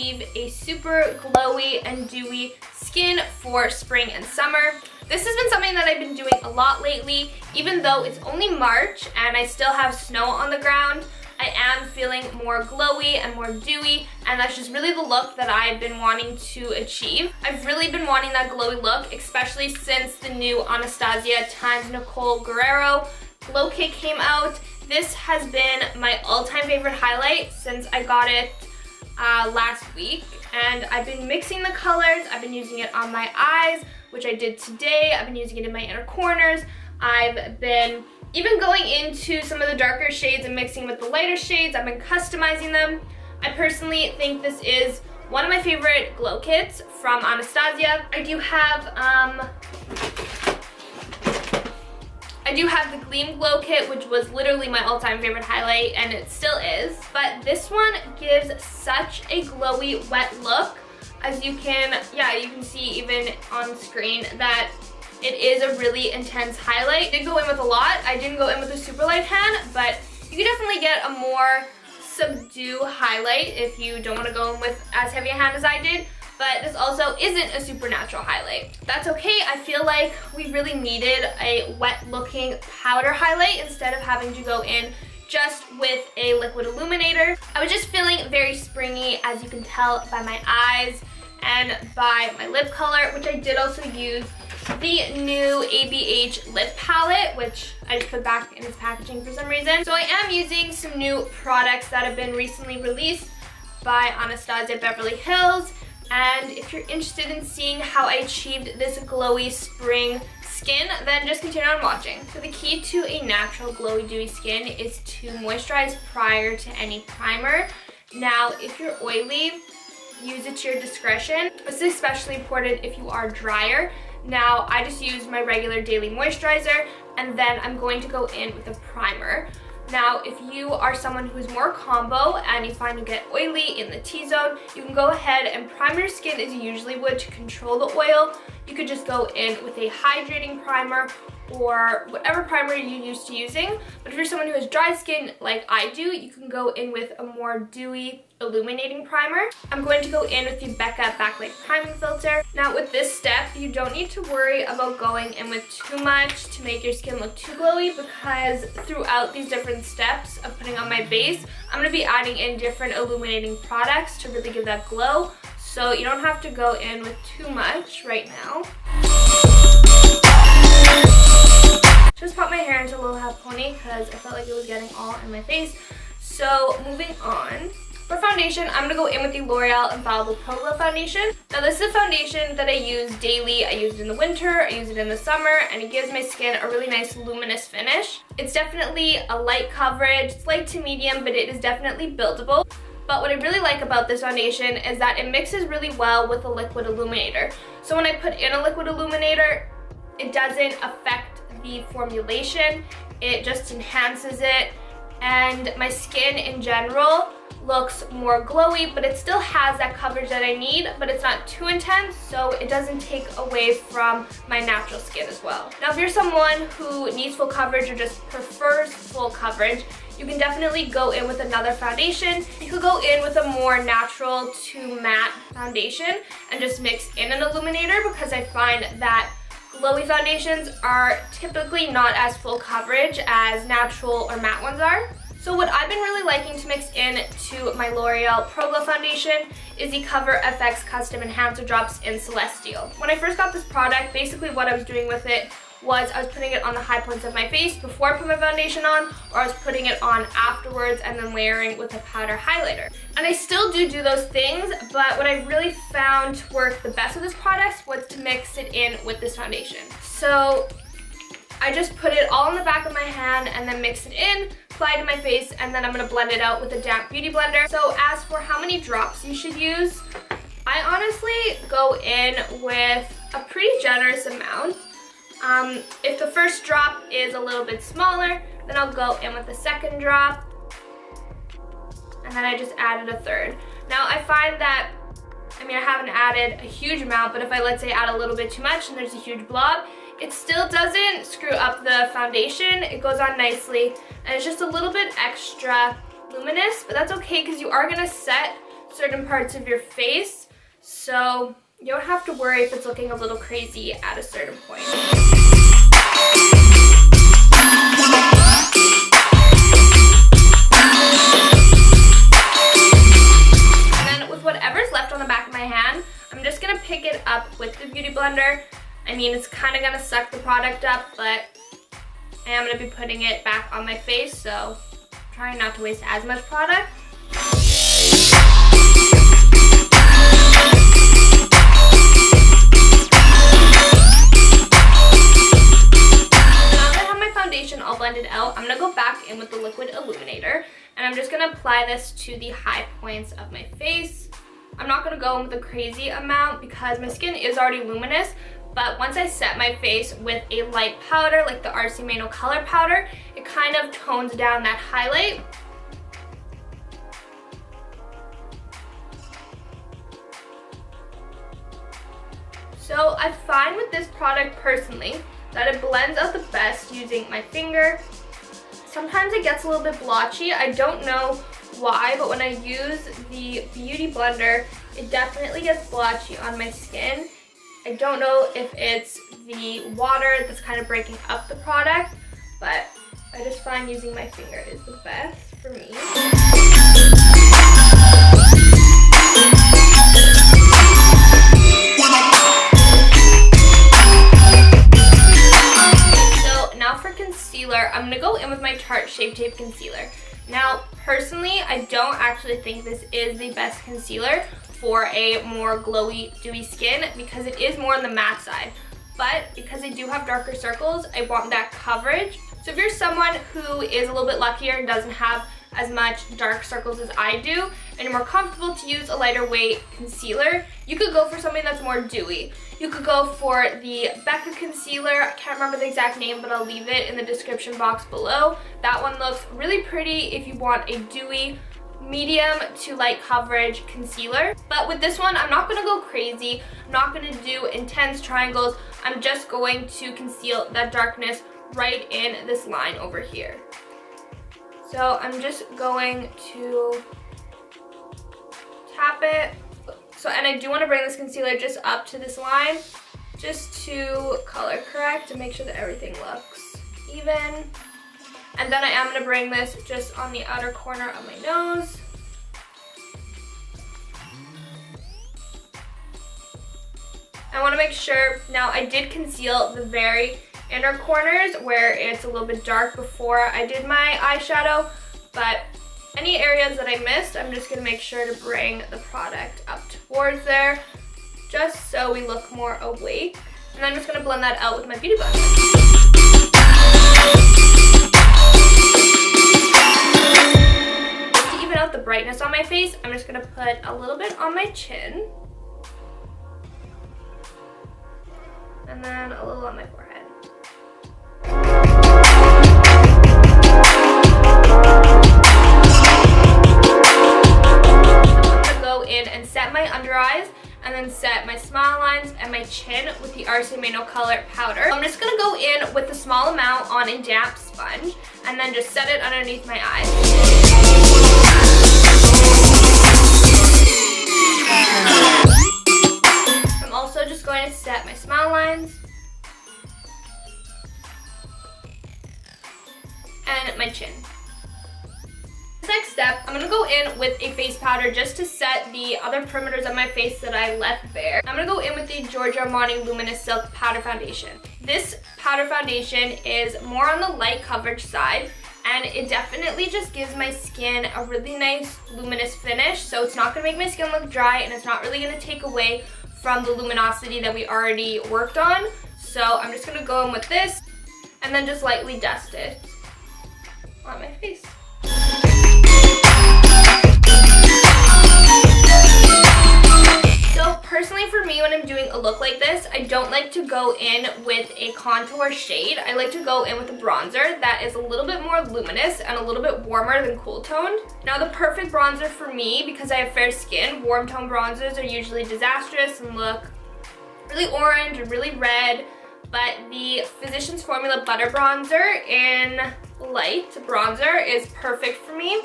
achieve a super glowy and dewy skin for spring and summer. This has been something that I've been doing a lot lately. Even though it's only March and I still have snow on the ground, I am feeling more glowy and more dewy, and that's just really the look that I've been wanting to achieve. I've really been wanting that glowy look, especially since the new Anastasia x Nicole Guerriero Glow Kit came out. This has been my all-time favorite highlight since I got it last week, and I've been mixing the colors. I've been using it on my eyes, which I did today. I've been using it in my inner corners. I've been even going into some of the darker shades and mixing with the lighter shades. I've been customizing them. I personally think this is one of my favorite glow kits from Anastasia. I do have the Gleam Glow Kit, which was literally my all-time favorite highlight, and it still is. But this one gives such a glowy wet look. As you can see even on screen that it is a really intense highlight. I did go in with a lot. I didn't go in with a super light hand, but you can definitely get a more subdued highlight if you don't want to go in with as heavy a hand as I did. But this also isn't a super natural highlight. That's okay. I feel like we really needed a wet looking powder highlight instead of having to go in just with a liquid illuminator. I was just feeling very springy, as you can tell by my eyes and by my lip color, which I did also use the new ABH lip palette, which I just put back in its packaging for some reason. So I am using some new products that have been recently released by Anastasia Beverly Hills. And if you're interested in seeing how I achieved this glowy spring skin, then just continue on watching. So the key to a natural glowy dewy skin is to moisturize prior to any primer. Now, if you're oily, use it to your discretion. This is especially important if you are drier. Now, I just use my regular daily moisturizer, and then I'm going to go in with a primer. Now, if you are someone who is more combo and you find you get oily in the T-zone, you can go ahead and prime your skin as you usually would to control the oil. You could just go in with a hydrating primer or whatever primer you're used to using. But if you're someone who has dry skin like I do, you can go in with a more dewy illuminating primer. I'm going to go in with the Becca Backlight priming filter. Now with this step, you don't need to worry about going in with too much to make your skin look too glowy, because throughout these different steps of putting on my base, I'm going to be adding in different illuminating products to really give that glow. So you don't have to go in with too much right now. Just pop my hair into a little half pony because I felt like it was getting all in my face. So moving on. For foundation, I'm going to go in with the L'Oreal Infallible Pro Glow Foundation. Now this is a foundation that I use daily. I use it in the winter, I use it in the summer, and it gives my skin a really nice luminous finish. It's definitely a light coverage. It's light to medium, but it is definitely buildable. But what I really like about this foundation is that it mixes really well with a liquid illuminator. So when I put in a liquid illuminator, it doesn't affect the formulation. It just enhances it, and my skin in general looks more glowy, but it still has that coverage that I need, but it's not too intense, so it doesn't take away from my natural skin as well. Now, if you're someone who needs full coverage or just prefers full coverage, you can definitely go in with another foundation. You could go in with a more natural to matte foundation and just mix in an illuminator, because I find that glowy foundations are typically not as full coverage as natural or matte ones are. So what I've been really liking to mix in to my L'Oreal Pro Glow Foundation is the Cover FX Custom Enhancer Drops in Celestial. When I first got this product, basically what I was doing with it was I was putting it on the high points of my face before I put my foundation on, or I was putting it on afterwards and then layering with a powder highlighter. And I still do those things, but what I really found to work the best with this product was to mix it in with this foundation. So I just put it all in the back of my hand and then mix it in, apply it to my face, and then I'm going to blend it out with a damp beauty blender. So as for how many drops you should use, I honestly go in with a pretty generous amount. If the first drop is a little bit smaller, then I'll go in with the second drop, and then I just added a third. Now I find that, I haven't added a huge amount, but if I, let's say, add a little bit too much and there's a huge blob, it still doesn't screw up the foundation. It goes on nicely, and it's just a little bit extra luminous, but that's okay because you are going to set, certain parts of your face, so you don't have to worry if it's looking a little crazy at a certain point. And then with whatever's left on the back of my hand, I'm just gonna pick it up with the Beauty Blender. I mean, it's kind of gonna suck the product up, but I am gonna be putting it back on my face, so I'm trying not to waste as much product. All blended out, I'm gonna go back in with the liquid illuminator, and I'm just gonna apply this to the high points of my face. I'm not gonna go in with a crazy amount because my skin is already luminous, but once I set my face with a light powder like the RCMA No Color powder, it kind of tones down that highlight. So I find with this product personally that it blends out the best using my finger. Sometimes it gets a little bit blotchy. I don't know why, but when I use the Beauty Blender, it definitely gets blotchy on my skin. I don't know if it's the water that's kind of breaking up the product, but I just find using my finger is the best for me. I'm gonna go in with my Tarte Shape Tape Concealer. Now, personally, I don't actually think this is the best concealer for a more glowy, dewy skin because it is more on the matte side. But because I do have darker circles, I want that coverage. So if you're someone who is a little bit luckier and doesn't have as much dark circles as I do, and you're more comfortable to use a lighter weight concealer, you could go for something that's more dewy. You could go for the Becca concealer. I can't remember the exact name, but I'll leave it in the description box below. That one looks really pretty if you want a dewy, medium to light coverage concealer. But with this one, I'm not gonna go crazy. I'm not gonna do intense triangles. I'm just going to conceal that darkness right in this line over here. So I'm just going to tap it. So, and I do want to bring this concealer just up to this line, just to color correct and make sure that everything looks even. And then I am going to bring this just on the outer corner of my nose. I want to make sure, now I did conceal the very inner corners where it's a little bit dark before I did my eyeshadow, but any areas that I missed, I'm just going to make sure to bring the product up towards there, just so we look more awake. And I'm just going to blend that out with my Beauty Blender. Just to even out the brightness on my face, I'm just going to put a little bit on my chin. And then a little on my forehead. And set my under eyes and then set my smile lines and my chin with the RCMA No Color powder. I'm just gonna go in with a small amount on a damp sponge and then just set it underneath my eyes. I'm also just going to set my smile lines and my chin. Next step, I'm going to go in with a face powder just to set the other perimeters of my face that I left bare. I'm going to go in with the Giorgio Armani Luminous Silk Powder Foundation. This powder foundation is more on the light coverage side, and it definitely just gives my skin a really nice luminous finish, so it's not going to make my skin look dry, and it's not really going to take away from the luminosity that we already worked on. So I'm just going to go in with this and then just lightly dust it on my face. So personally for me, when I'm doing a look like this, I don't like to go in with a contour shade. I like to go in with a bronzer that is a little bit more luminous and a little bit warmer than cool toned. Now the perfect bronzer for me, because I have fair skin, warm tone bronzers are usually disastrous and look really orange and really red. But the Physicians Formula Butter Bronzer in Light Bronzer is perfect for me.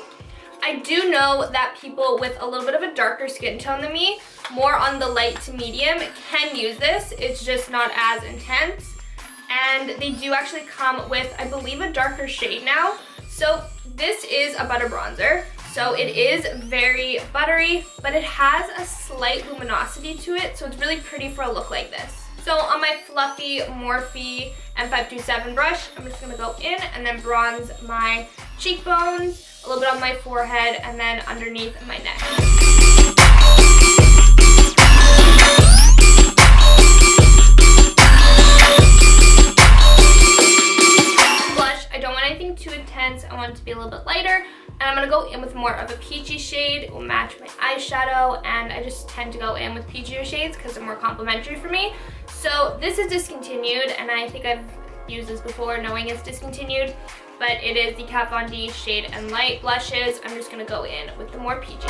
I do know that people with a little bit of a darker skin tone than me, more on the light to medium, can use this. It's just not as intense. And they do actually come with, I believe, a darker shade now. So this is a butter bronzer. So it is very buttery, but it has a slight luminosity to it. So it's really pretty for a look like this. So on my fluffy Morphe M527 brush, I'm just gonna go in and then bronze my cheekbones, a little bit on my forehead, and then underneath my neck. Blush, I don't want anything too intense. I want it to be a little bit lighter. And I'm going to go in with more of a peachy shade. It will match my eyeshadow, and I just tend to go in with peachier shades because they're more complementary for me. So this is discontinued, and I think I've used this before knowing it's discontinued, but it is the Kat Von D Shade and Light blushes. I'm just going to go in with the more peachy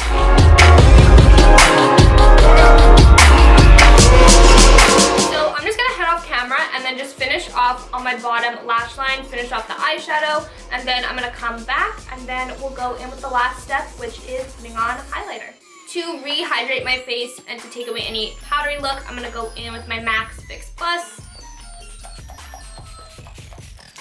So I'm just going to head off camera and then just finish off on my bottom lash line, finish off the eyeshadow, and then I'm going to come back and then we'll go in with the last step, which is putting on highlighter. To rehydrate my face and to take away any powdery look, I'm going to go in with my MAC Fix Plus.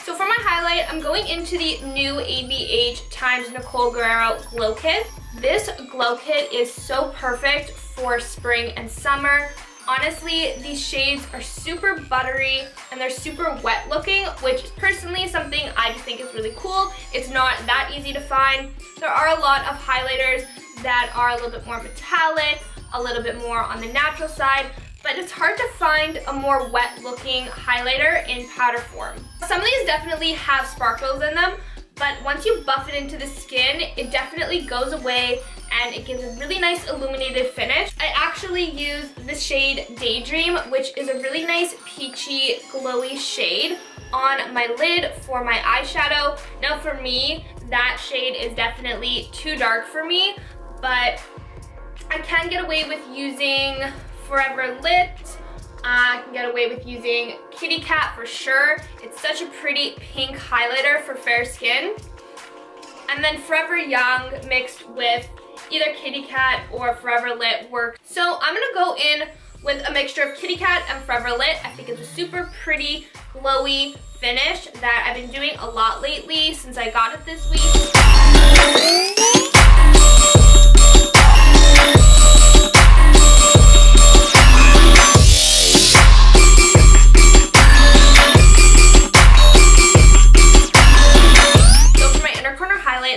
So for my highlight, I'm going into the new ABH x Nicole Guerriero Glow Kit. This glow kit is so perfect for spring and summer. Honestly, these shades are super buttery and they're super wet looking, which is personally something I just think is really cool. It's not that easy to find. There are a lot of highlighters that are a little bit more metallic, a little bit more on the natural side, but it's hard to find a more wet looking highlighter in powder form. Some of these definitely have sparkles in them, but once you buff it into the skin, it definitely goes away and it gives a really nice illuminated finish. I actually use the shade Daydream, which is a really nice peachy, glowy shade on my lid for my eyeshadow. Now for me, that shade is definitely too dark for me, but I can get away with using Forever Lit. I can get away with using Kitty Cat for sure. It's such a pretty pink highlighter for fair skin. And then Forever Young mixed with either Kitty Cat or Forever Lit works. So I'm gonna go in with a mixture of Kitty Cat and Forever Lit. I think it's a super pretty, glowy finish that I've been doing a lot lately since I got it this week.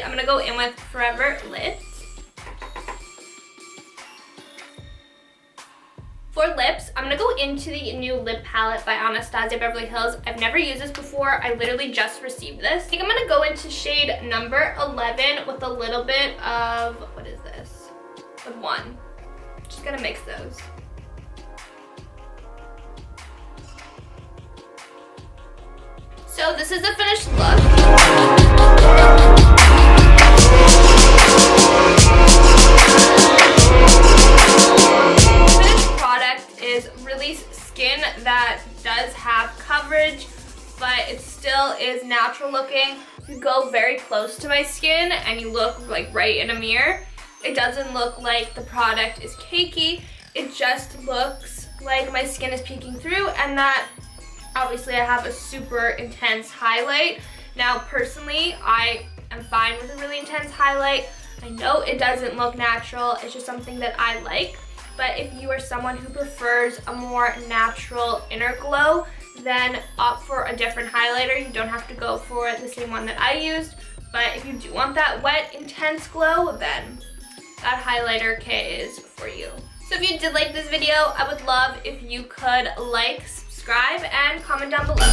I'm gonna go in with Forever Lit. For lips, I'm gonna go into the new lip palette by Anastasia Beverly Hills. I've never used this before. I literally just received this. I think I'm gonna go into shade number 11 with a little bit of, what is this? With one. Just gonna mix those. So this is the finished look. Skin that does have coverage, but it still is natural looking. If you go very close to my skin and you look like right in a mirror, it doesn't look like the product is cakey. It just looks like my skin is peeking through, and that obviously I have a super intense highlight. Now personally, I am fine with a really intense highlight. I know it doesn't look natural, it's just something that I like. But if you are someone who prefers a more natural inner glow, then opt for a different highlighter. You don't have to go for the same one that I used. But if you do want that wet, intense glow, then that highlighter kit is for you. So if you did like this video, I would love if you could like, subscribe, and comment down below.